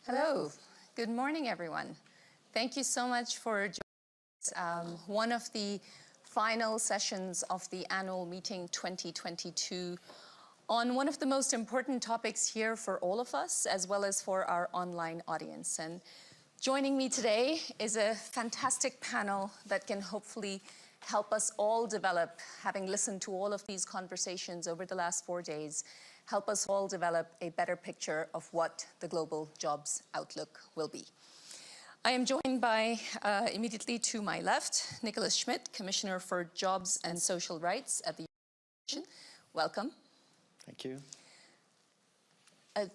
Hello. Good morning, everyone. Thank you so much for joining us. One of the final sessions of the annual meeting 2022 on one of the most important topics here for all of us, as well as for our online audience. And joining me today is a fantastic panel that can hopefully help us all develop, having listened to all of these conversations over the last 4 days, help us all develop a better picture of what the global jobs outlook will be. I am joined by, immediately to my left, Nicholas Schmidt, Commissioner for Jobs and Social Rights at the United Nations. Welcome. Thank you.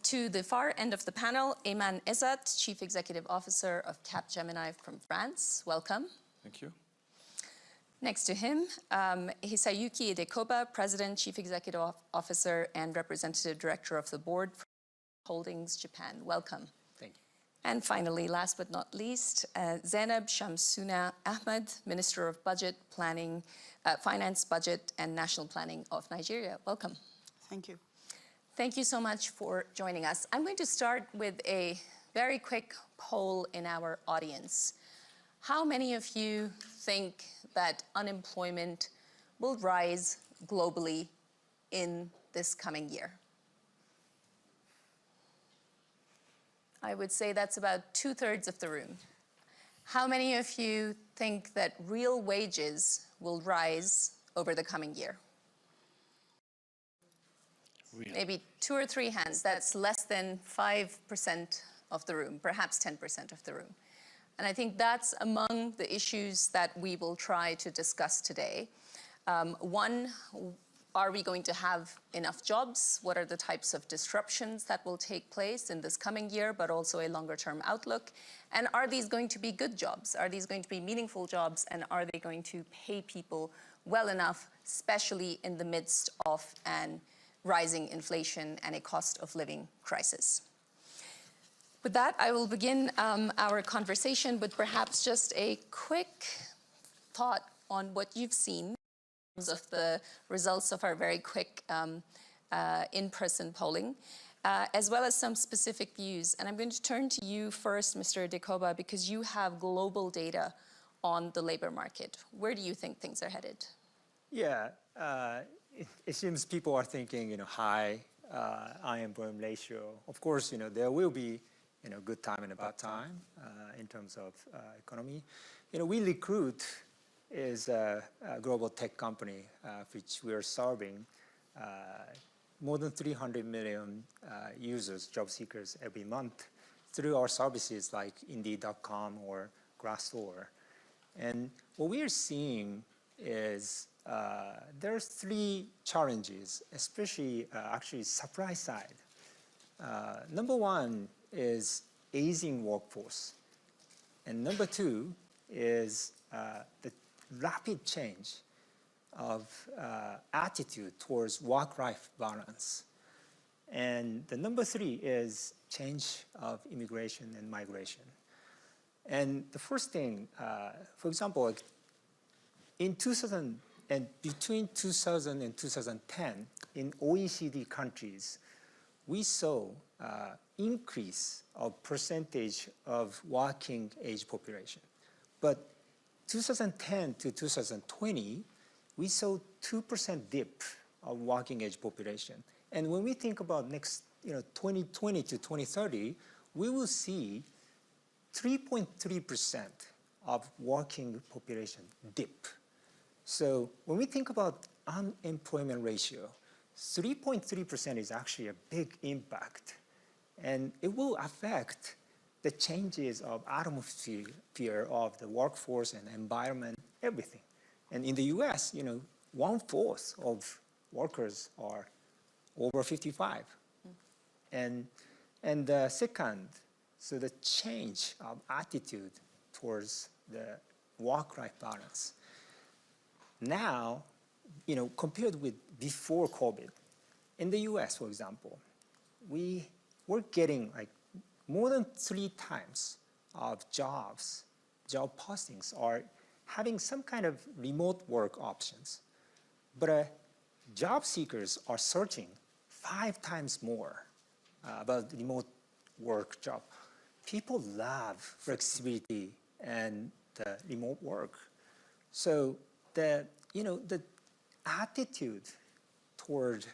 To the far end of the panel, Ayman Ezzat, Chief Executive Officer of Capgemini from France. Welcome. Thank you. Next to him, Hisayuki Idekoba, President, Chief Executive Officer, and Representative Director of the Board for Holdings Japan. Welcome. Thank you. And finally, last but not least, Zainab Shamsuna Ahmed, Minister of Budget, Planning, Finance, Budget, and National Planning of Nigeria. Welcome. Thank you. Thank you so much for joining us. I'm going to start with a very quick poll in our audience. How many of you think that unemployment will rise globally in this coming year? I would say that's about 2/3 of the room. How many of you think that real wages will rise over the coming year? Really? Maybe 2 or 3 hands. That's less than 5% of the room, perhaps 10% of the room. And I think that's among the issues that we will try to discuss today. One, are we going to have enough jobs? What are the types of disruptions that will take place in this coming year, but also a longer-term outlook? And are these going to be good jobs? Are these going to be meaningful jobs? And are they going to pay people well enough, especially in the midst of an rising inflation and a cost of living crisis? With that, I will begin our conversation with perhaps just a quick thought on what you've seen in terms of the results of our very quick in-person polling, as well as some specific views. And I'm going to turn to you first, Mr. Idekoba, because you have global data on the labor market. Where do you think things are headed? Yeah, it seems people are thinking, high unemployment ratio. Of course, there will be, good time and a bad time in terms of economy. We Recruit is a global tech company which we are serving more than 300 million users, job seekers every month through our services like Indeed.com or Glassdoor. And what we are seeing is there's 3 challenges, especially actually supply side. Number 1 is aging workforce. And number 2 is the rapid change of attitude towards work-life balance. And the number 3 is change of immigration and migration. And the first thing, for example, in 2000 and between 2000 and 2010, in OECD countries, we saw increase of percentage of working age population. But 2010 to 2020, we saw 2% dip of working age population. And when we think about next, 2020 to 2030, we will see 3.3% of working population dip. So when we think about unemployment ratio, 3.3% is actually a big impact. And it will affect the changes of atmosphere of the workforce and environment, everything. And in the US, 1/4 of workers are over 55. And the second, so the change of attitude towards the work-life balance. Now, compared with before COVID, in the US, for example, we were getting like more than 3 times of job postings are having some kind of remote work options. But job seekers are searching 5 times more about remote work job. People love flexibility and the remote work. So the attitude toward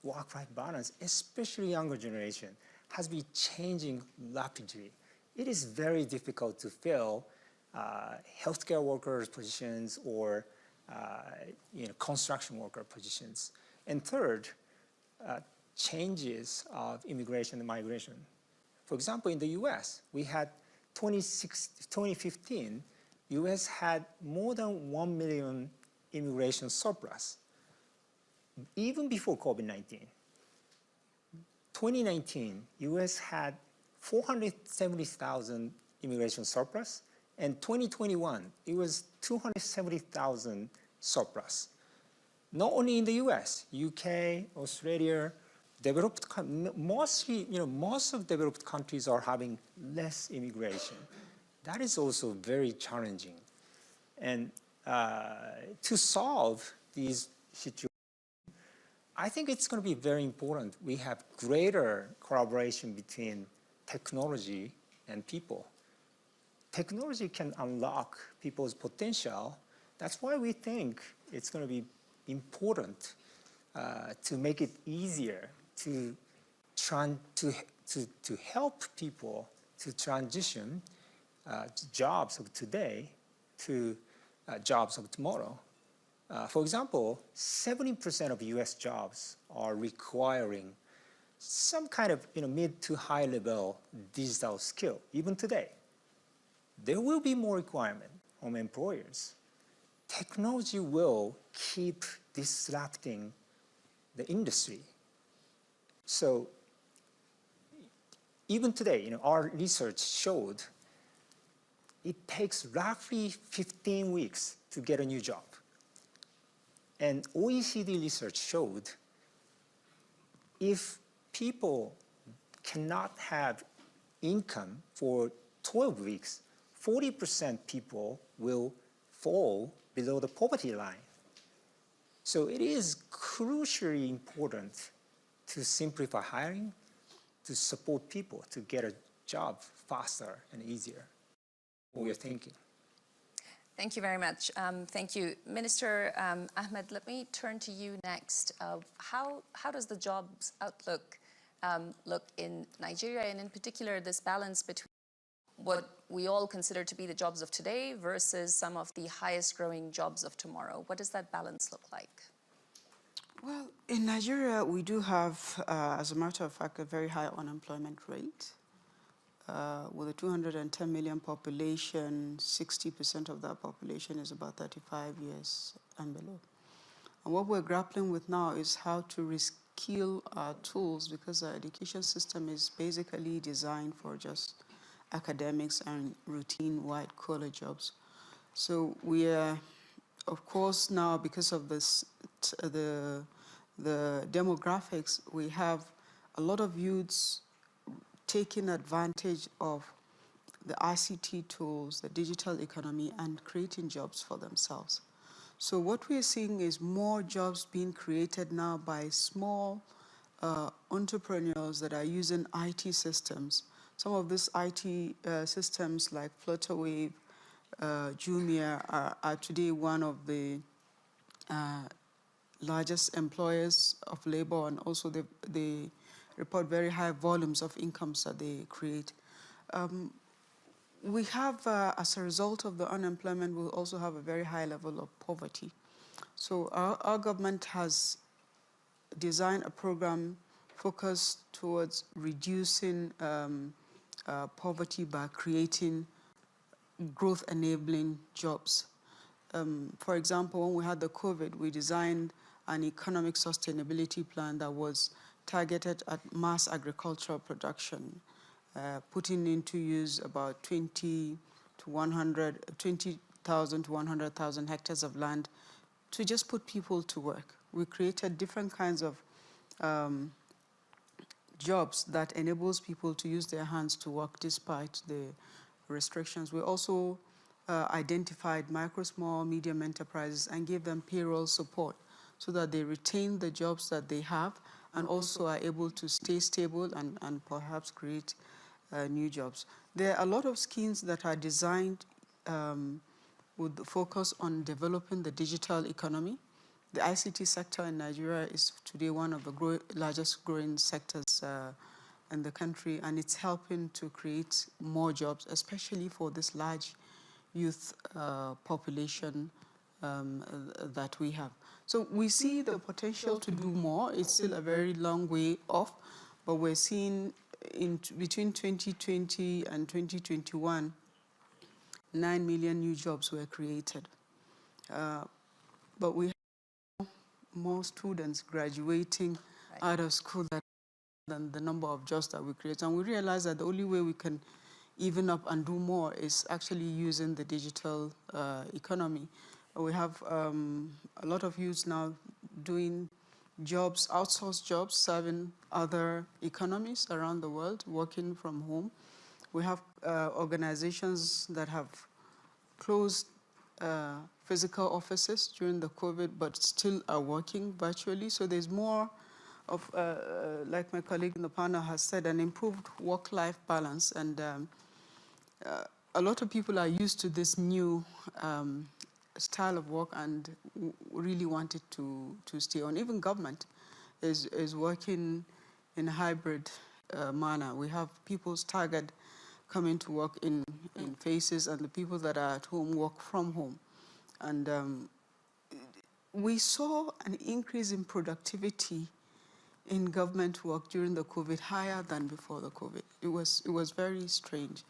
work-life balance, especially younger generation, has been changing rapidly. It is very difficult to fill healthcare workers positions or construction worker positions. And third, changes of immigration and migration. For example, in the US, we had 2015, US had more than 1 million immigration surplus, even before COVID-19. 2019, US had 470,000 immigration surplus, and 2021, it was 270,000 surplus. Not only in the US, UK, Australia, developed, mostly, most of developed countries are having less immigration. That is also very challenging. And to solve these situations, I think it's going to be very important we have greater collaboration between technology and people. Technology can unlock people's potential. That's why we think it's going to be important to make it easier to help people to transition jobs of today to jobs of tomorrow. For example, 70% of US jobs are requiring some kind of mid to high level digital skill, even today. There will be more requirement from employers. Technology will keep disrupting the industry. So even today, our research showed it takes roughly 15 weeks to get a new job. And OECD research showed if people cannot have income for 12 weeks, 40% people will fall below the poverty line. So it is crucially important to simplify hiring, to support people to get a job faster and easier. What we're thinking. Thank you very much. Thank you. Minister Ahmed, let me turn to you next. How does the jobs outlook look in Nigeria, and in particular this balance between what we all consider to be the jobs of today versus some of the highest growing jobs of tomorrow? What does that balance look like? Well, in Nigeria, we do have, as a matter of fact, a very high unemployment rate. With a 210 million population, 60% of that population is about 35 years and below. And what we're grappling with now is how to reskill our tools, because our education system is basically designed for just academics and routine white-collar jobs. So we are, of course, now because of this, the demographics, we have a lot of youths taking advantage of the ICT tools, the digital economy, and creating jobs for themselves. So what we're seeing is more jobs being created now by small entrepreneurs that are using IT systems. Some of these IT systems like Flutterwave, Jumia are today one of the largest employers of labor, and also they report very high volumes of incomes that they create. We have, as a result of the unemployment, we'll also have a very high level of poverty. So our government has designed a program focused towards reducing poverty by creating growth-enabling jobs. For example, when we had the COVID, we designed an economic sustainability plan that was targeted at mass agricultural production, putting into use about 20,000 to 100,000 hectares of land to just put people to work. We created different kinds of jobs that enables people to use their hands to work despite the restrictions. We also identified micro, small, medium enterprises and gave them payroll support so that they retain the jobs that they have and also are able to stay stable and perhaps create new jobs. There are a lot of schemes that are designed with the focus on developing the digital economy. The ICT sector in Nigeria is today one of the largest growing sectors in the country, and it's helping to create more jobs, especially for this large youth population that we have. So we see the potential to do more. It's still a very long way off, but we're seeing between 2020 and 2021, 9 million new jobs were created. But we have more students graduating out of school than the number of jobs that we create. And we realize that the only way we can even up and do more is actually using the digital economy. We have a lot of youths now doing jobs, outsourced jobs, serving other economies around the world, working from home. We have organizations that have closed physical offices during the COVID, but still are working virtually. So there's more of, like my colleague in the panel has said, an improved work-life balance. And a lot of people are used to this new style of work and really want it to stay on. Even government is working in a hybrid manner. We have people staggered coming to work in phases, and the people that are at home work from home. And we saw an increase in productivity in government work during the COVID, higher than before the COVID. It was very strange.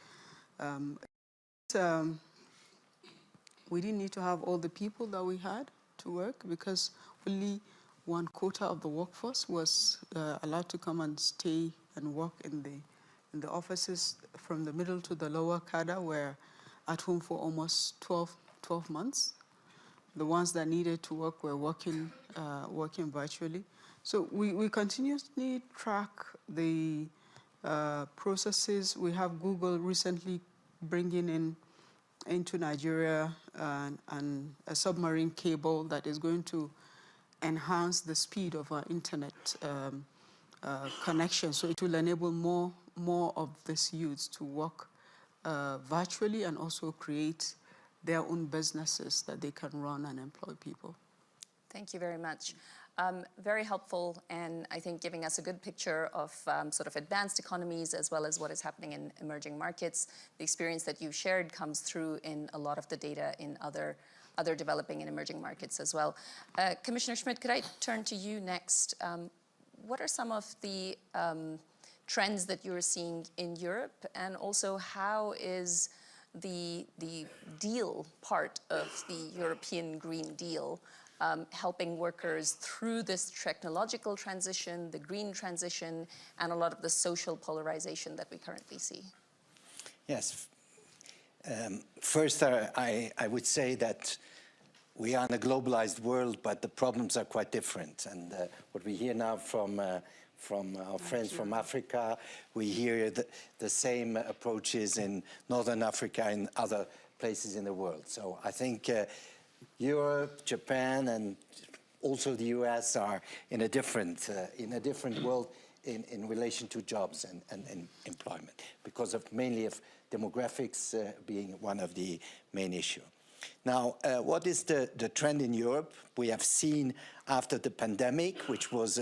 We didn't need to have all the people that we had to work because only one quota of the workforce was allowed to come and stay and work in the offices. From the middle to the lower cadre were at home for almost 12 months. The ones that needed to work were working virtually. So we continuously track the processes. We have Google recently bringing into Nigeria and a submarine cable that is going to enhance the speed of our internet connection. So it will enable more of these youths to work virtually and also create their own businesses that they can run and employ people. Thank you very much. Very helpful, and I think giving us a good picture of sort of advanced economies as well as what is happening in emerging markets. The experience that you shared comes through in a lot of the data in other developing and emerging markets as well. Commissioner Schmidt, could I turn to you next? What are some of the trends that you're seeing in Europe, and also how is the deal part of the European Green Deal helping workers through this technological transition, the green transition, and a lot of the social polarization that we currently see? Yes. First, I would say that we are in a globalized world, but the problems are quite different. And what we hear now from our friends from Africa, we hear the same approaches in Northern Africa and other places in the world. So I think Europe, Japan, and also the US are in a different world in relation to jobs and employment, because of mainly of demographics being one of the main issue. Now, what is the trend in Europe? We have seen after the pandemic, which was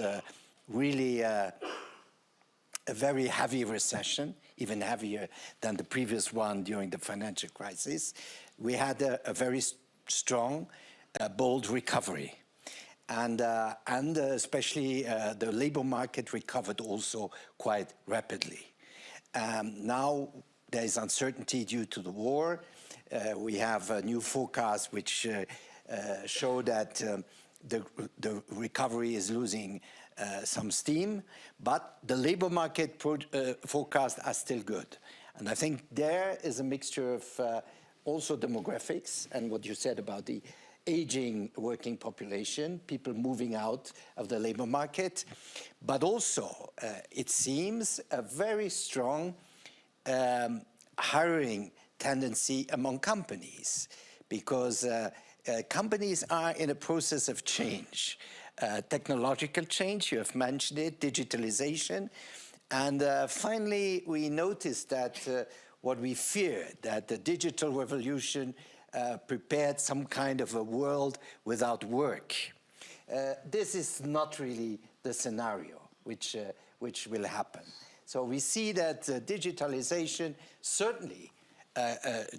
really a very heavy recession, even heavier than the previous one during the financial crisis, we had a very strong, bold recovery. And especially the labor market recovered also quite rapidly. Now there is uncertainty due to the war. We have a new forecast which show that the recovery is losing some steam, but the labor market forecasts are still good. And I think there is a mixture of also demographics and what you said about the aging working population, people moving out of the labor market, but also it seems a very strong hiring tendency among companies, because companies are in a process of change. technological change, you have mentioned it, digitalization. And finally, we noticed that what we feared, that the digital revolution prepared some kind of a world without work. This is not really the scenario which will happen. So we see that digitalization certainly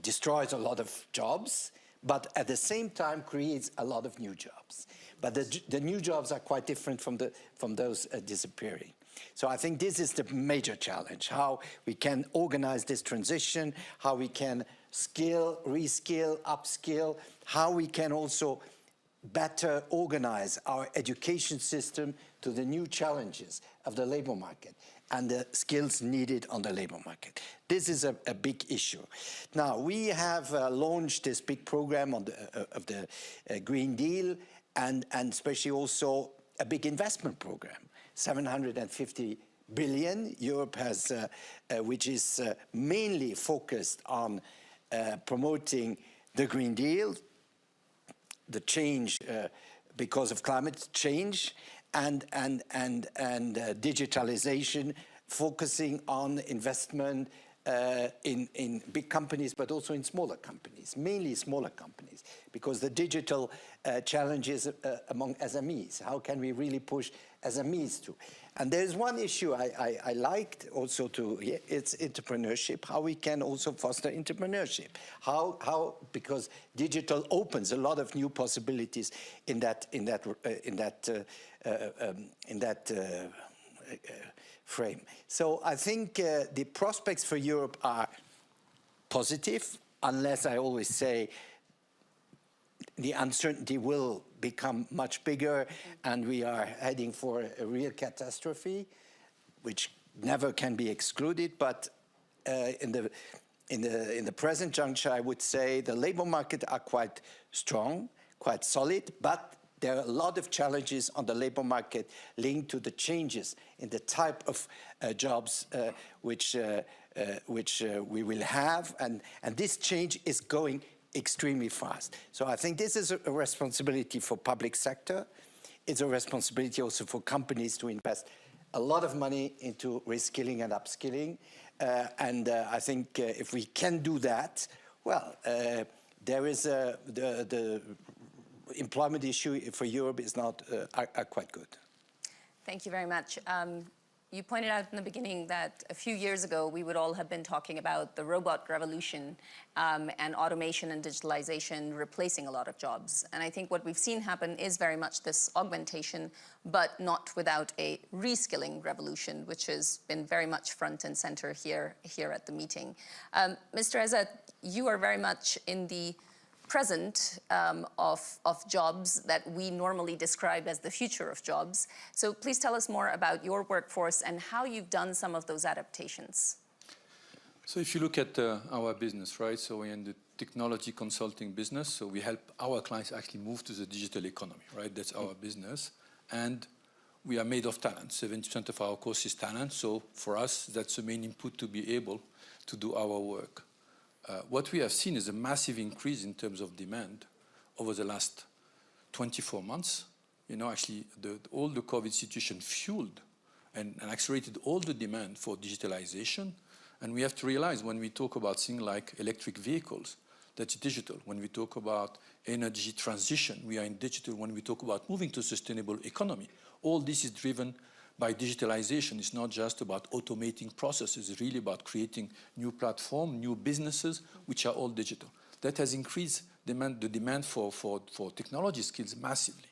destroys a lot of jobs, but at the same time creates a lot of new jobs. But the new jobs are quite different from those disappearing. So I think this is the major challenge, how we can organize this transition, how we can skill, reskill, upskill, how we can also better organize our education system to the new challenges of the labor market and the skills needed on the labor market. This is a big issue. Now, we have launched this big program of the Green Deal and especially also a big investment program, 750 billion. Europe has, which is mainly focused on promoting the Green Deal, the change because of climate change, and digitalization, focusing on investment in big companies, but also in smaller companies, mainly smaller companies, because the digital challenges among SMEs. How can we really push SMEs to? And there's one issue I liked also it's entrepreneurship, how we can also foster entrepreneurship. How because digital opens a lot of new possibilities in that frame. So I think the prospects for Europe are positive, unless I always say the uncertainty will become much bigger and we are heading for a real catastrophe, which never can be excluded. But in the present juncture, I would say the labor market are quite strong, quite solid, but there are a lot of challenges on the labor market linked to the changes in the type of jobs which we will have, and this change is going extremely fast. So I think this is a responsibility for public sector. It's a responsibility also for companies to invest a lot of money into reskilling and upskilling. And I think if we can do that, well, there is the employment issue for Europe is not are quite good. Thank you very much. You pointed out in the beginning that a few years ago we would all have been talking about the robot revolution and automation and digitalization replacing a lot of jobs. And I think what we've seen happen is very much this augmentation, but not without a reskilling revolution, which has been very much front and center here at the meeting. Mr. Ezzat, you are very much in the present of jobs that we normally describe as the future of jobs. So please tell us more about your workforce and how you've done some of those adaptations. So if you look at our business, right, so we're in the technology consulting business, so we help our clients actually move to the digital economy, right? That's our business. And we are made of talent. 70% of our course is talent. So for us, that's the main input to be able to do our work. What we have seen is a massive increase in terms of demand over the last 24 months. You know, actually, all the COVID situation fueled and accelerated all the demand for digitalization. And we have to realize when we talk about things like electric vehicles, that's digital. When we talk about energy transition, we are in digital. When we talk about moving to a sustainable economy, all this is driven by digitalization. It's not just about automating processes. It's really about creating new platforms, new businesses, which are all digital. That has increased the demand for technology skills massively.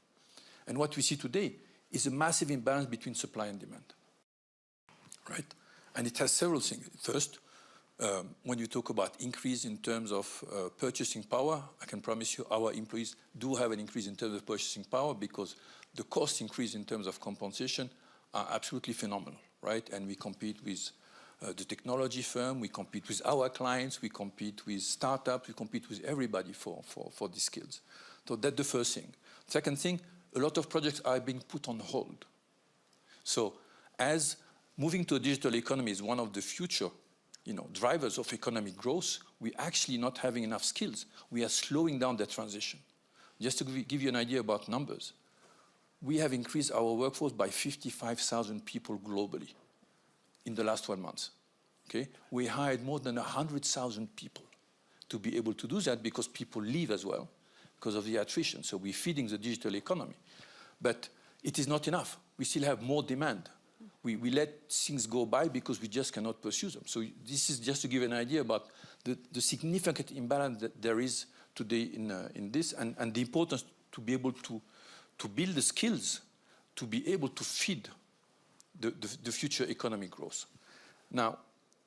And what we see today is a massive imbalance between supply and demand, right? And it has several things. First, when you talk about increase in terms of purchasing power, I can promise you our employees do have an increase in terms of purchasing power because the cost increase in terms of compensation are absolutely phenomenal, right? And we compete with the technology firm, we compete with our clients, we compete with startups, we compete with everybody for these skills. So that's the first thing. Second thing, a lot of projects are being put on hold. So as moving to a digital economy is one of the future drivers of economic growth, we're actually not having enough skills. We are slowing down that transition. Just to give you an idea about numbers, we have increased our workforce by 55,000 people globally in the last 12 months. Okay? We hired more than 100,000 people to be able to do that because people leave as well because of the attrition. So we're feeding the digital economy. But it is not enough. We still have more demand. We let things go by because we just cannot pursue them. So this is just to give an idea about the significant imbalance that there is today in this and the importance to be able to build the skills to be able to feed the future economic growth. Now,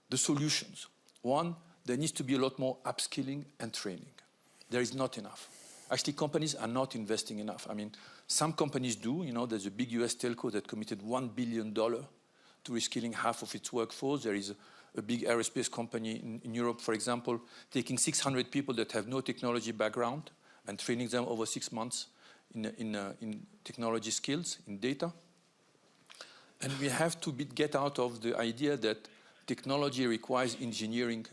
the solutions. One, there needs to be a lot more upskilling and training. There is not enough. Actually, companies are not investing enough. I mean, some companies do. You know, there's a big US telco that committed $1 billion to reskilling half of its workforce. There is a big aerospace company in Europe, for example, taking 600 people that have no technology background and training them over 6 months in technology skills, in data. And we have to get out of the idea that technology requires engineering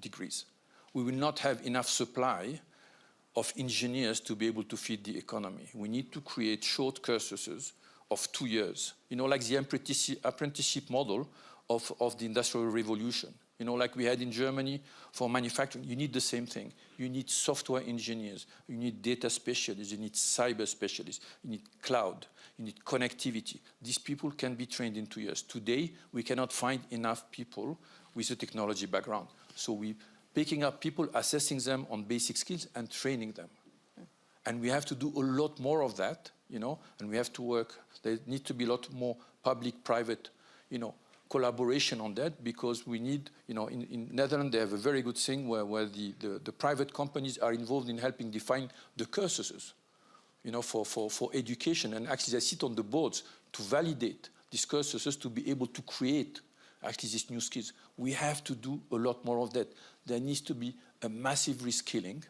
degrees. We will not have enough supply of engineers to be able to feed the economy. We need to create short cursuses of 2 years, you know, like the apprenticeship model of the Industrial Revolution. You know, like we had in Germany for manufacturing, you need the same thing. You need software engineers, you need data specialists, you need cyber specialists, you need cloud, you need connectivity. These people can be trained in 2 years. Today, we cannot find enough people with a technology background. So we're picking up people, assessing them on basic skills and training them. And we have to do a lot more of that, you know, and we have to work. There needs to be a lot more public-private, you know, collaboration on that because we need, you know, in Netherlands they have a very good thing where the private companies are involved in helping define the cursuses, you know, for education, and actually they sit on the boards to validate these cursuses to be able to create actually these new skills. We have to do a lot more of that. There needs to be a massive reskilling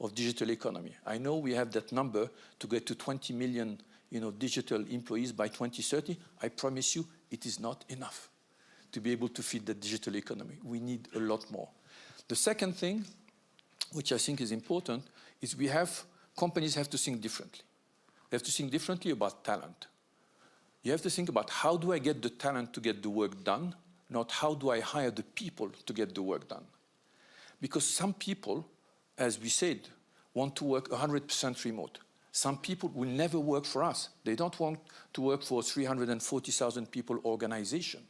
of digital economy. I know we have that number to get to 20 million, you know, digital employees by 2030. I promise you it is not enough to be able to feed the digital economy. We need a lot more. The second thing, which I think is important, is companies have to think differently. They have to think differently about talent. You have to think about how do I get the talent to get the work done, not how do I hire the people to get the work done. Because some people, as we said, want to work 100% remote. Some people will never work for us. They don't want to work for a 340,000 people organization,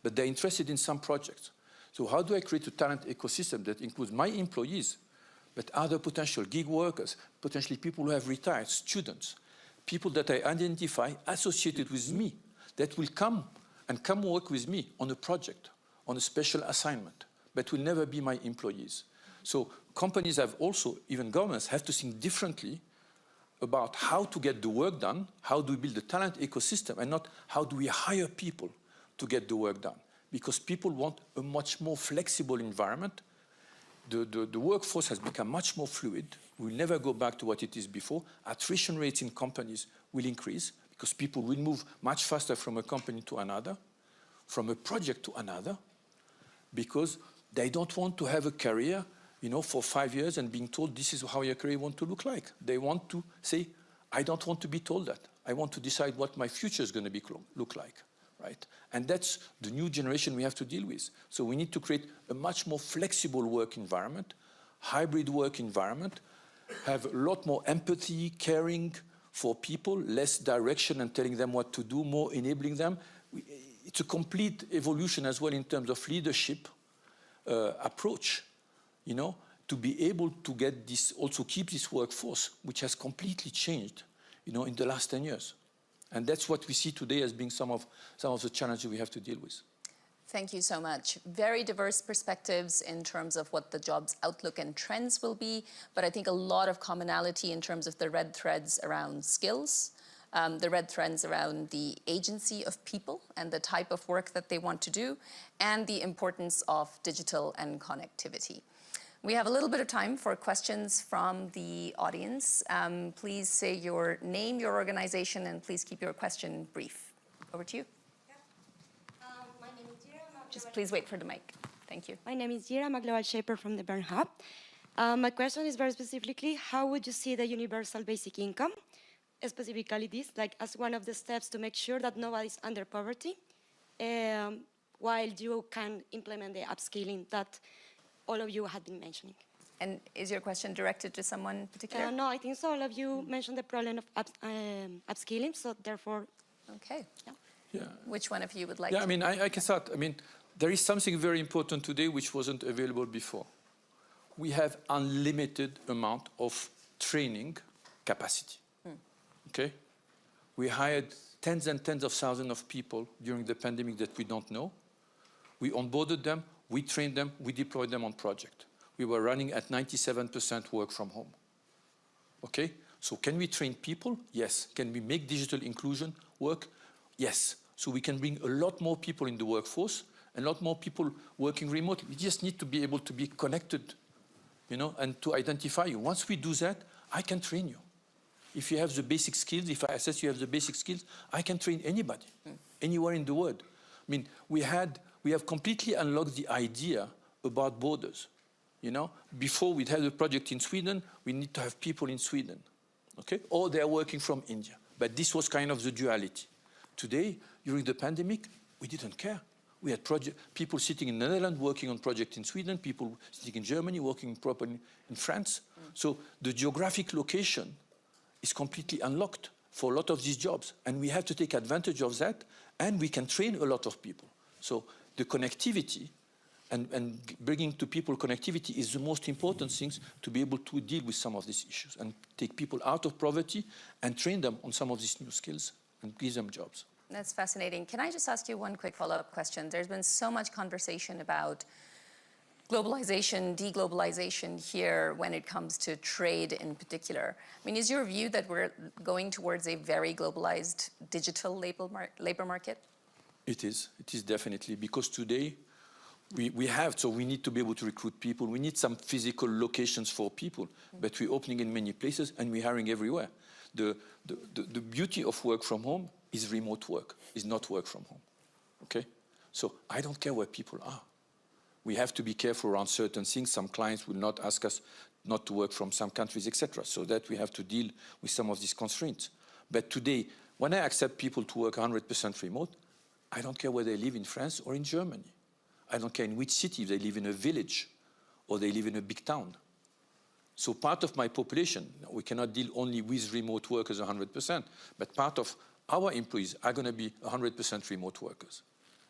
but they're interested in some projects. So how do I create a talent ecosystem that includes my employees, but other potential gig workers, potentially people who have retired, students, people that I identify associated with me, that will come work with me on a project, on a special assignment, but will never be my employees. So companies have also, even governments, have to think differently about how to get the work done, how do we build a talent ecosystem, and not how do we hire people to get the work done. Because people want a much more flexible environment. The workforce has become much more fluid. We'll never go back to what it is before. Attrition rates in companies will increase because people will move much faster from a company to another, from a project to another, because they don't want to have a career, you know, for 5 years and being told this is how your career want to look like. They want to say, I don't want to be told that. I want to decide what my future is going to look like, right? And that's the new generation we have to deal with. So we need to create a much more flexible work environment, hybrid work environment, have a lot more empathy, caring for people, less direction and telling them what to do, more enabling them. It's a complete evolution as well in terms of leadership approach, you know, to be able to get this, also keep this workforce, which has completely changed, you know, in the last 10 years. And that's what we see today as being some of the challenges we have to deal with. Thank you so much. Very diverse perspectives in terms of what the jobs outlook and trends will be, but I think a lot of commonality in terms of the red threads around skills, the red threads around the agency of people and the type of work that they want to do, and the importance of digital and connectivity. We have a little bit of time for questions from the audience. Please say your name, your organization, and please keep your question brief. Over to you. My name is Jira. Just please wait for the mic. Thank you. My name is Jira. I'm a global shaper from the Bern Hub. My question is very specifically, how would you see the universal basic income specifically this, like as one of the steps to make sure that nobody's under poverty, while you can implement the upskilling that all of you had been mentioning. And is your question directed to someone particular? No, I think so. All of you mentioned the problem of upskilling, so therefore, Okay. yeah. Yeah. Which one of you would like Yeah, to? I mean, I can start. I mean, there is something very important today which wasn't available before. We have unlimited amount of training capacity. Okay? We hired tens and tens of thousands of people during the pandemic that we don't know. We onboarded them, we trained them, we deployed them on project. We were running at 97% work from home. Okay? So can we train people? Yes. Can we make digital inclusion work? Yes. So we can bring a lot more people in the workforce, and a lot more people working remotely. We just need to be able to be connected, you know, and to identify you. Once we do that, I can train you. If you have the basic skills, if I assess you have the basic skills, I can train anybody, anywhere in the world. I mean, we have completely unlocked the idea about borders. You know, before we'd have a project in Sweden, we need to have people in Sweden, okay? Or they're working from India. But this was kind of the duality. Today, during the pandemic, we didn't care. We had people sitting in the Netherlands working on projects in Sweden, people sitting in Germany working properly in France. So the geographic location is completely unlocked for a lot of these jobs. And we have to take advantage of that, and we can train a lot of people. So the connectivity and bringing to people connectivity is the most important things to be able to deal with some of these issues and take people out of poverty and train them on some of these new skills and give them jobs. That's fascinating. Can I just ask you one quick follow-up question? There's been so much conversation about globalization, deglobalization here when it comes to trade in particular. I mean, is your view that we're going towards a very globalized digital labor market? It is definitely, because today we have, so we need to be able to recruit people. We need some physical locations for people, but we're opening in many places and we're hiring everywhere. The beauty of work from home is remote work, is not work from home, okay? So I don't care where people are. We have to be careful around certain things. Some clients will not ask us not to work from some countries, etc. So that we have to deal with some of these constraints. But today, when I accept people to work 100% remote, I don't care whether they live in France or in Germany. I don't care in which city, if they live in a village or they live in a big town. So part of my population, we cannot deal only with remote workers 100%, but part of our employees are going to be 100% remote workers.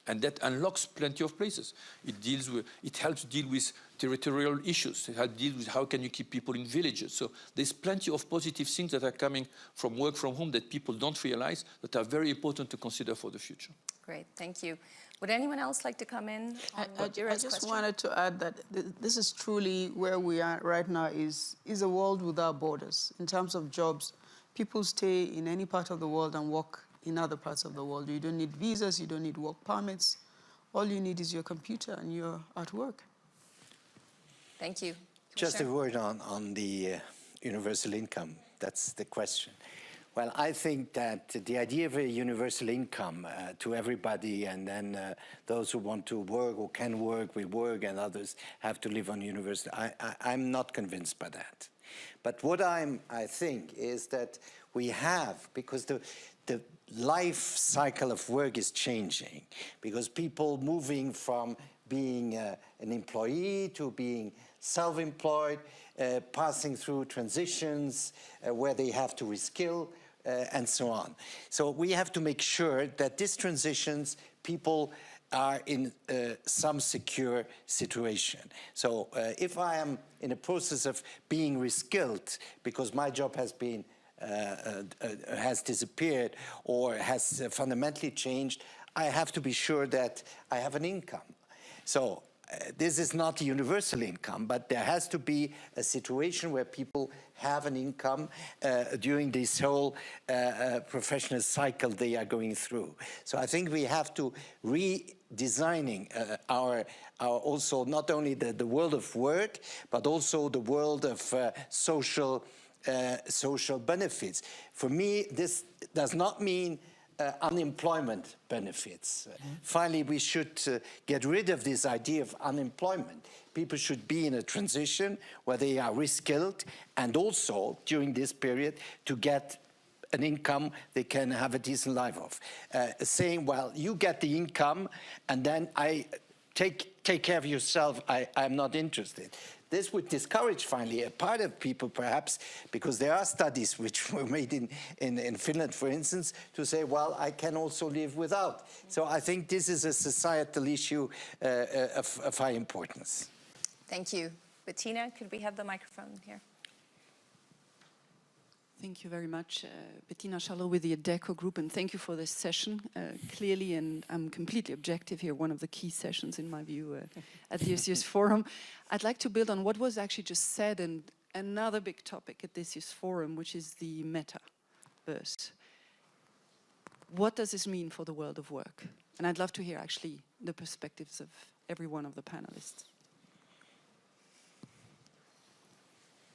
And that unlocks plenty of places. It helps deal with territorial issues. It helps deal with how can you keep people in villages. So there's plenty of positive things that are coming from work from home that people don't realize that are very important to consider for the future. Great, thank you. Would anyone else like to come in on I Jira's just question? wanted to add that this is truly where we are right now is a world without borders. In terms of jobs, people stay in any part of the world and work in other parts of the world. You don't need visas, you don't need work permits. All you need is your computer and you're at work. Thank you. Just a word on the universal income. That's the question. Well, I think that the idea of a universal income to everybody, and then those who want to work or can work will work, and others have to live on universal. I'm not convinced by that. But what I think is that we have, because the life cycle of work is changing, because people moving from being an employee to being self-employed, passing through transitions where they have to reskill, and so on. So we have to make sure that these transitions, people are in some secure situation. So if I am in a process of being reskilled because my job has been has disappeared or has fundamentally changed, I have to be sure that I have an income. So this is not a universal income, but there has to be a situation where people have an income during this whole professional cycle they are going through. So I think we have to redesigning our also not only the world of work, but also the world of social benefits. For me, this does not mean unemployment benefits. Finally, we should get rid of this idea of unemployment. People should be in a transition where they are reskilled, and also during this period to get an income they can have a decent life of. Saying, well, you get the income and then I take care of yourself, I'm not interested. This would discourage finally a part of people perhaps, because there are studies which were made in Finland, for instance, to say, well, I can also live without. So I think this is a societal issue of high importance. Thank you. Bettina, could we have the microphone here? Thank you very much, Bettina Schallow with the Adecco Group, and thank you for this session. Clearly, and I'm completely objective here, one of the key sessions in my view at this year's forum. I'd like to build on what was actually just said, and another big topic at this year's forum, which is the metaverse. What does this mean for the world of work? And I'd love to hear actually the perspectives of every one of the panelists.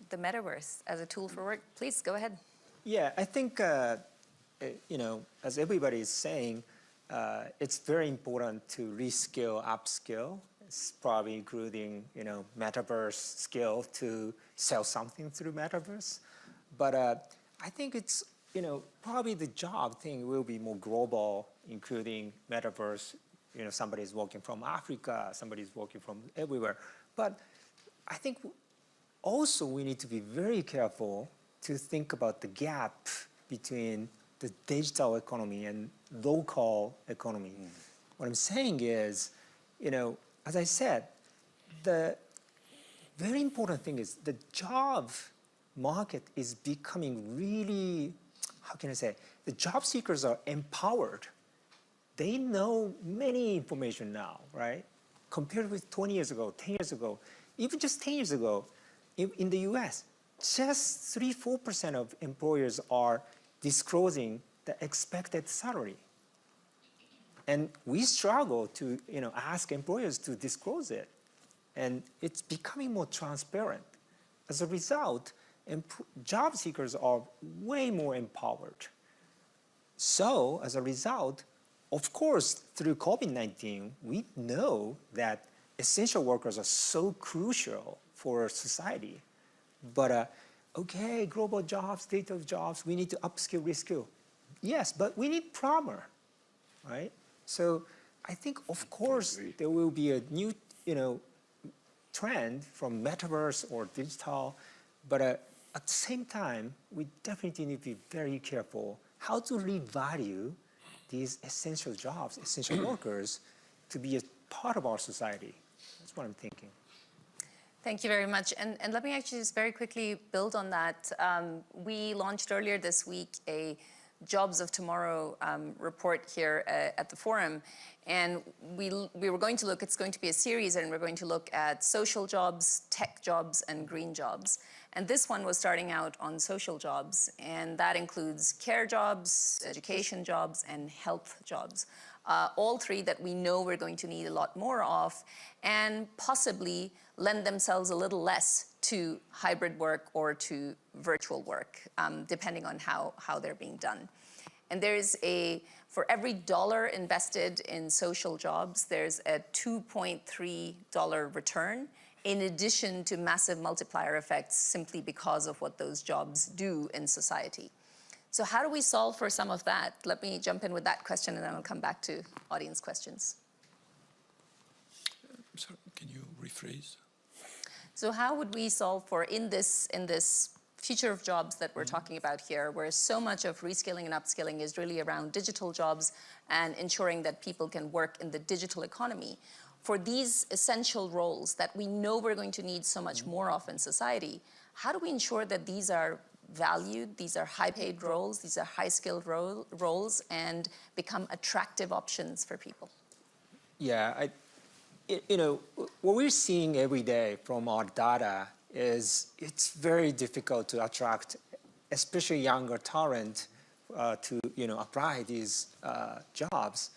The metaverse as a tool for work. Please go ahead. Yeah, I think, you know, as everybody is saying, it's very important to reskill, upskill. It's probably including, you know, metaverse skill to sell something through metaverse. But I think it's, you know, probably the job thing will be more global, including metaverse. You know, somebody's working from Africa, somebody's working from everywhere. But I think also we need to be very careful to think about the gap between the digital economy and local economy. What I'm saying is, you know, as I said, the very important thing is the job market is becoming really, how can I say, the job seekers are empowered. They know many information now, right? Compared with 20 years ago, 10 years ago, even just 10 years ago, in the US, just 3–4% of employers are disclosing the expected salary. And we struggle to, you know, ask employers to disclose it. And it's becoming more transparent. As a result, job seekers are way more empowered. So, as a result, of course, through COVID-19, we know that essential workers are so crucial for society. But, okay, global jobs, data jobs, we need to upskill, reskill. Yes, but we need plumber, right? So I think, of course, there will be a new, you know, trend from metaverse or digital, but at the same time, we definitely need to be very careful how to revalue these essential jobs, essential workers, to be a part of our society. That's what I'm thinking. Thank you very much. And let me actually just very quickly build on that. We launched earlier this week a Jobs of Tomorrow report here at the forum. And we were going to look, it's going to be a series, and we're going to look at social jobs, tech jobs, and green jobs. And this one was starting out on social jobs, and that includes care jobs, education jobs, and health jobs. All three that we know we're going to need a lot more of, and possibly lend themselves a little less to hybrid work or to virtual work, depending on how they're being done. And there's for every dollar invested in social jobs, there's a $2.3 return, in addition to massive multiplier effects simply because of what those jobs do in society. So how do we solve for some of that? Let me jump in with that question, and then I'll come back to audience questions. Sorry, can you rephrase? So how would we solve for, in this future of jobs that we're talking about here, where so much of reskilling and upskilling is really around digital jobs and ensuring that people can work in the digital economy, for these essential roles that we know we're going to need so much more of in society, how do we ensure that these are valued, these are high-paid roles, these are high-skilled roles, and become attractive options for people? Yeah, you know, what we're seeing every day from our data is it's very difficult to attract, especially younger talent, to, you know, apply these jobs.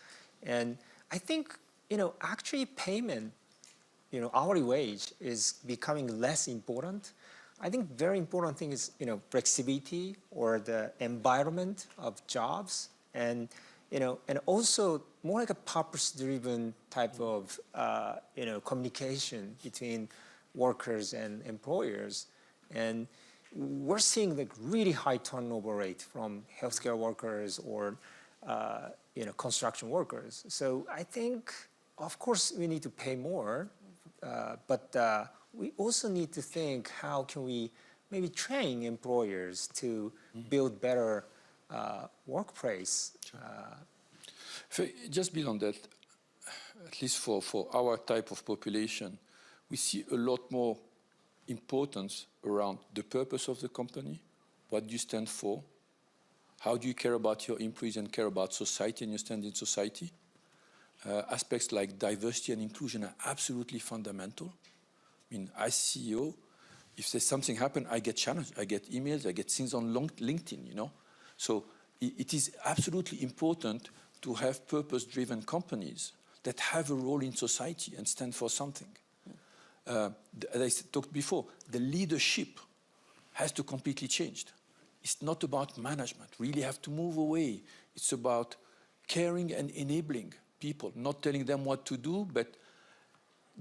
And I think, you know, actually payment, you know, hourly wage is becoming less important. I think very important thing is, you know, flexibility or the environment of jobs, and, you know, and also more like a purpose-driven type of, you know, communication between workers and employers. And, we're seeing like really high turnover rate from healthcare workers or construction workers. So I think, of course, we need to pay more, but we also need to think how can we maybe train employers to build better workplace. If I just build on that, at least for our type of population, we see a lot more importance around the purpose of the company, what do you stand for, how do you care about your employees and care about society and you stand in society. Aspects like diversity and inclusion are absolutely fundamental. I mean, as CEO, if there's something happen, I get challenged, I get emails, I get things on LinkedIn, you know. So it is absolutely important to have purpose-driven companies that have a role in society and stand for something. As I talked before, the leadership has to completely change. It's not about management. Really have to move away. It's about caring and enabling people, not telling them what to do, but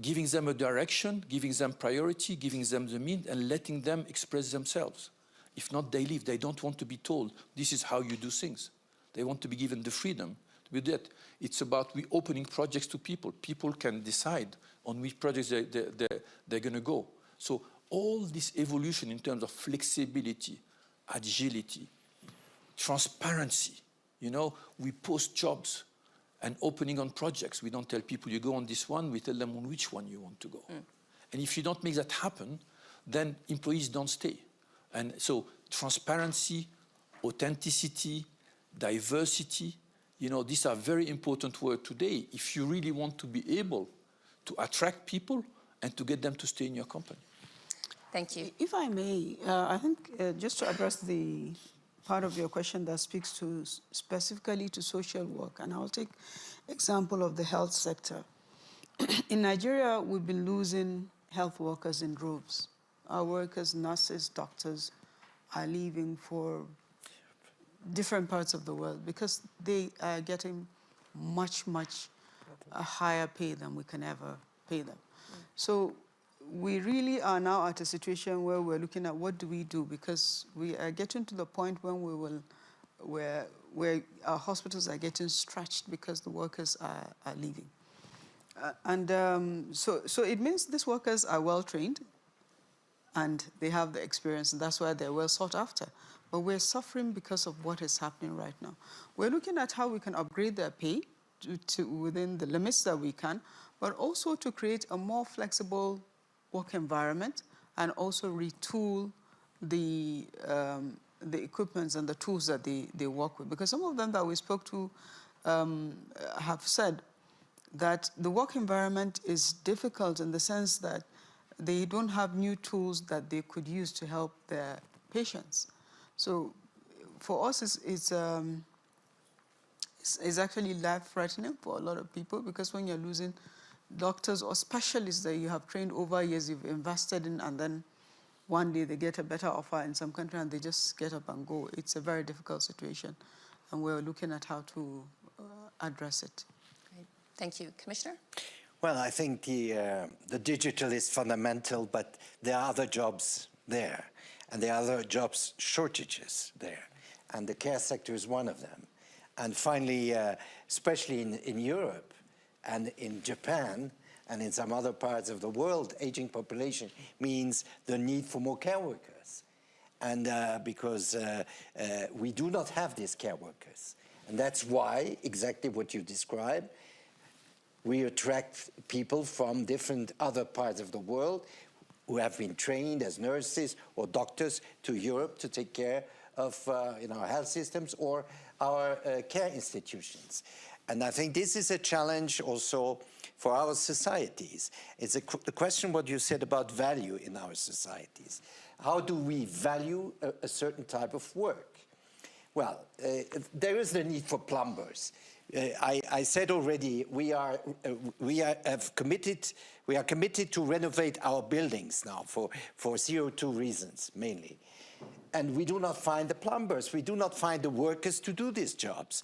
giving them a direction, giving them priority, giving them the means, and letting them express themselves. If not, they leave. They don't want to be told, this is how you do things. They want to be given the freedom to do that. It's about opening projects to people. People can decide on which projects they're going to go. So all this evolution in terms of flexibility, agility, transparency, you know, we post jobs and opening on projects. We don't tell people you go on this one, we tell them on which one you want to go. And if you don't make that happen, then employees don't stay. And so transparency, authenticity, diversity, you know, these are very important words today if you really want to be able to attract people and to get them to stay in your company. Thank you. If I may, I think just to address the part of your question that speaks to specifically to social work, and I'll take example of the health sector. In Nigeria, we've been losing health workers in droves. Our workers, nurses, doctors are leaving for different parts of the world because they are getting much a higher pay than we can ever pay them. So we really are now at a situation where we're looking at what do we do, because we are getting to the point when we will, where our hospitals are getting stretched because the workers are leaving. So it means these workers are well trained and they have the experience, and that's why they're well sought after. But we're suffering because of what is happening right now. We're looking at how we can upgrade their pay to within the limits that we can, but also to create a more flexible work environment and also retool the equipments and the tools that they work with. Because some of them that we spoke to have said that the work environment is difficult in the sense that they don't have new tools that they could use to help their patients. So for us, it's actually life-threatening for a lot of people, because when you're losing doctors or specialists that you have trained over years, you've invested in, and then one day they get a better offer in some country and they just get up and go. It's a very difficult situation, and we're looking at how to address it. Great. Thank you. Commissioner? Well, I think the digital is fundamental, but there are other jobs there, and there are other jobs shortages there, and the care sector is one of them. And finally, especially in Europe and in Japan and in some other parts of the world, aging population means the need for more care workers. And because we do not have these care workers. And that's why, exactly what you described, we attract people from different other parts of the world who have been trained as nurses or doctors to Europe to take care of our health systems or our care institutions. And I think this is a challenge also for our societies. It's a question what you said about value in our societies. How do we value a certain type of work? Well, there is the need for plumbers. I said already we are committed to renovate our buildings now for CO2 reasons mainly. And we do not find the plumbers, we do not find the workers to do these jobs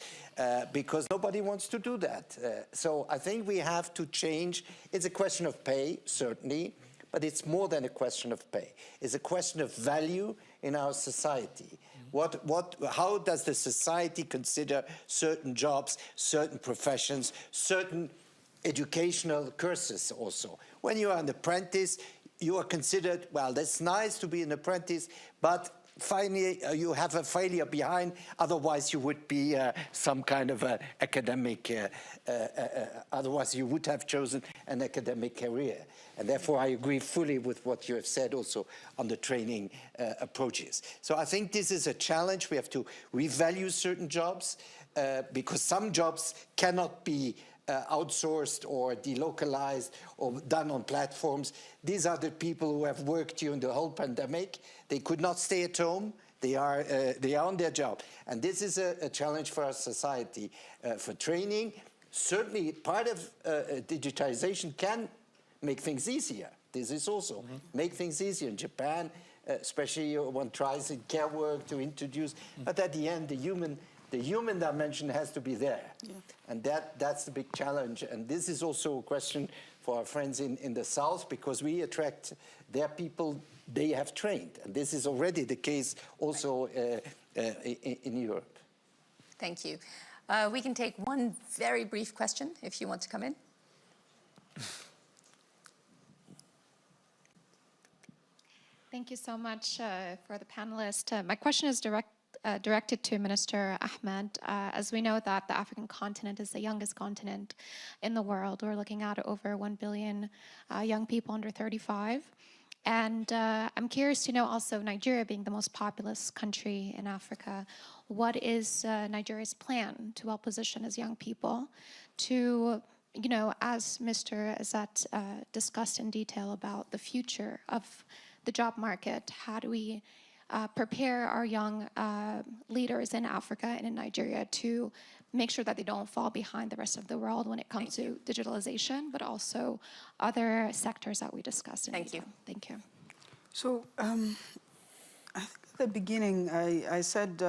because nobody wants to do that. So I think we have to change. It's a question of pay, certainly, but it's more than a question of pay. It's a question of value in our society? How does the society consider certain jobs, certain professions, certain educational courses also? When you are an apprentice, you are considered, well, that's nice to be an apprentice, but finally you have a failure behind, otherwise you would be some kind of academic, otherwise you would have chosen an academic career. And therefore I agree fully with what you have said also on the training approaches. So I think this is a challenge. We have to revalue certain jobs because some jobs cannot be outsourced or delocalized or done on platforms. These are the people who have worked during the whole pandemic. They could not stay at home. They are on their job. And this is a challenge for our society. For training, certainly part of digitization can make things easier. This is also make things easier. In Japan, especially one tries in care work to introduce, but at the end, the human dimension has to be there. Yeah. And that's the big challenge. And this is also a question for our friends in the South, because we attract their people they have trained. And this is already the case also in Europe. Thank you. We can take one very brief question if you want to come in. Thank you so much for the panelists. My question is directed to Minister Ahmed. As we know that the African continent is the youngest continent in the world. We're looking at over 1 billion young people under 35. And I'm curious to know also, Nigeria being the most populous country in Africa, what is Nigeria's plan to well position as young people to, you know, as Mr. Azat discussed in detail about the future of the job market, how do we prepare our young leaders in Africa and in Nigeria to make sure that they don't fall behind the rest of the world when it comes to digitalization, but also other sectors that we discussed in detail. Thank you. So I think at the beginning I said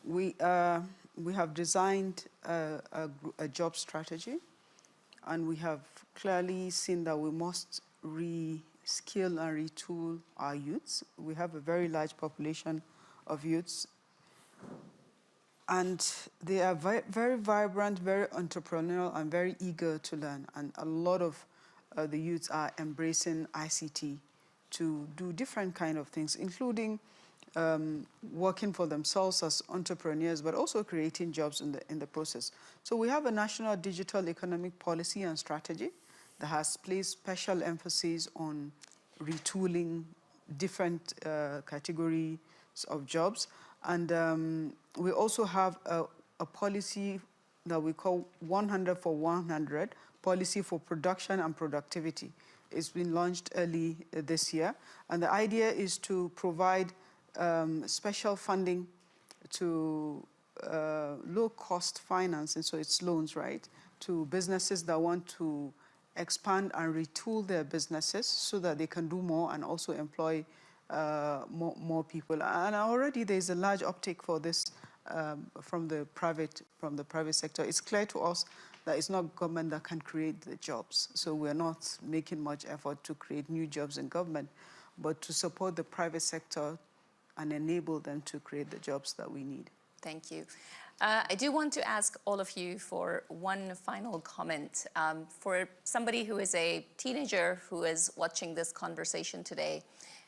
we have designed a job strategy, and we have clearly seen that we must skill and retool our youths. We have a very large population of youths, and they are very vibrant, very entrepreneurial, and very eager to learn. And a lot of the youths are embracing ICT to do different kind of things, including working for themselves as entrepreneurs, but also creating jobs in the process. So we have a national digital economic policy and strategy that has placed special emphasis on retooling different categories of jobs. And we also have a policy that we call 100 for 100, policy for production and productivity. It's been launched early this year. And the idea is to provide special funding to low-cost finance, and so it's loans, right, to businesses that want to expand and retool their businesses so that they can do more and also employ more people. And already there's a large uptake for this from the private sector. It's clear to us that it's not government that can create the jobs. So we're not making much effort to create new jobs in government, but to support the private sector and enable them to create the jobs that we need. Thank you. I do want to ask all of you for one final comment. For somebody who is a teenager who is watching this conversation today,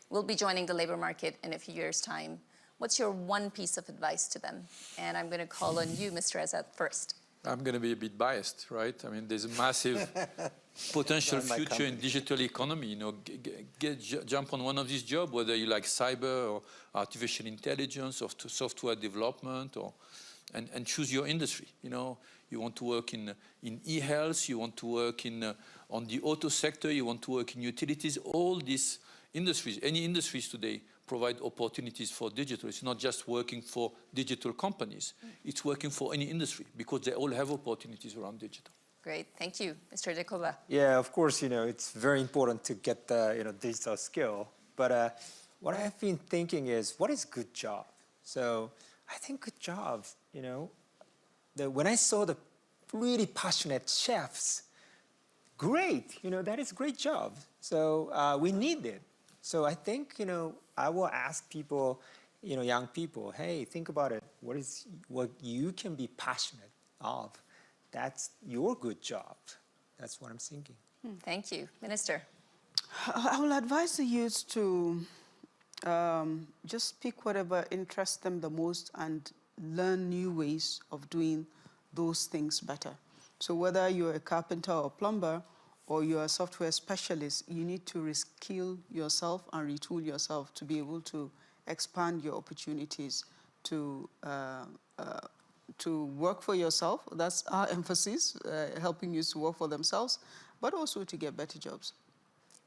will be joining the labor market in a few years' time, what's your one piece of advice to them? And I'm going to call on you, Mr. Azat, first. I'm going to be a bit biased, right? I mean, there's a massive potential future in digital economy. You know, jump on one of these jobs, whether you like cyber or artificial intelligence or software development, or and choose your industry. You know, you want to work in e-health, you want to work on the auto sector, you want to work in utilities. All these industries, any industries today, provide opportunities for digital. It's not just working for digital companies. It's working for any industry because they all have opportunities around digital. Great, thank you. Mr. Dekoba. Yeah, of course, you know, it's very important to get the, digital skill. But what I've been thinking is, what is good job? So I think good jobs, when I saw the really passionate chefs, great, that is great job. So we need it. So I think, I will ask people, young people, hey, think about it. What you can be passionate of? That's your good job. That's what I'm thinking. Thank you. Minister. I will advise the youth to just pick whatever interests them the most and learn new ways of doing those things better. So whether you're a carpenter or plumber or you're a software specialist, you need to reskill yourself and retool yourself to be able to expand your opportunities to work for yourself. That's our emphasis, helping youth to work for themselves, but also to get better jobs.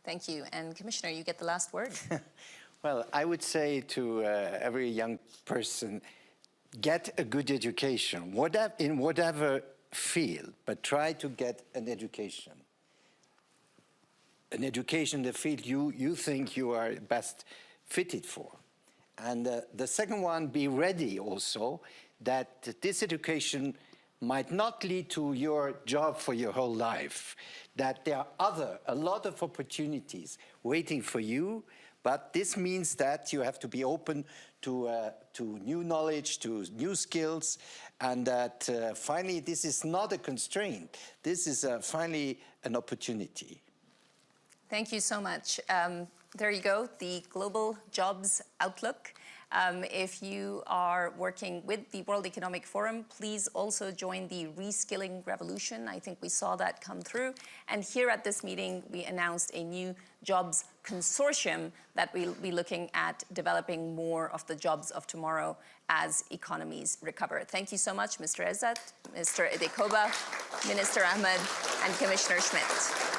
Thank you. And Commissioner, you get the last word. Well, I would say to every young person, get a good education, in whatever field, but try to get an education. An education, the field you think you are best fitted for. And the second one, be ready also that this education might not lead to your job for your whole life, that there are a lot of opportunities waiting for you, but this means that you have to be open to new knowledge, to new skills, and that finally this is not a constraint. This is finally an opportunity. Thank you so much. There you go, the Global Jobs Outlook. If you are working with the World Economic Forum, please also join the reskilling revolution. I think we saw that come through. And here at this meeting, we announced a new jobs consortium that will be looking at developing more of the jobs of tomorrow as economies recover. Thank you so much, Mr. Ezzat, Mr. Edekoba, Minister Ahmed, and Commissioner Schmidt.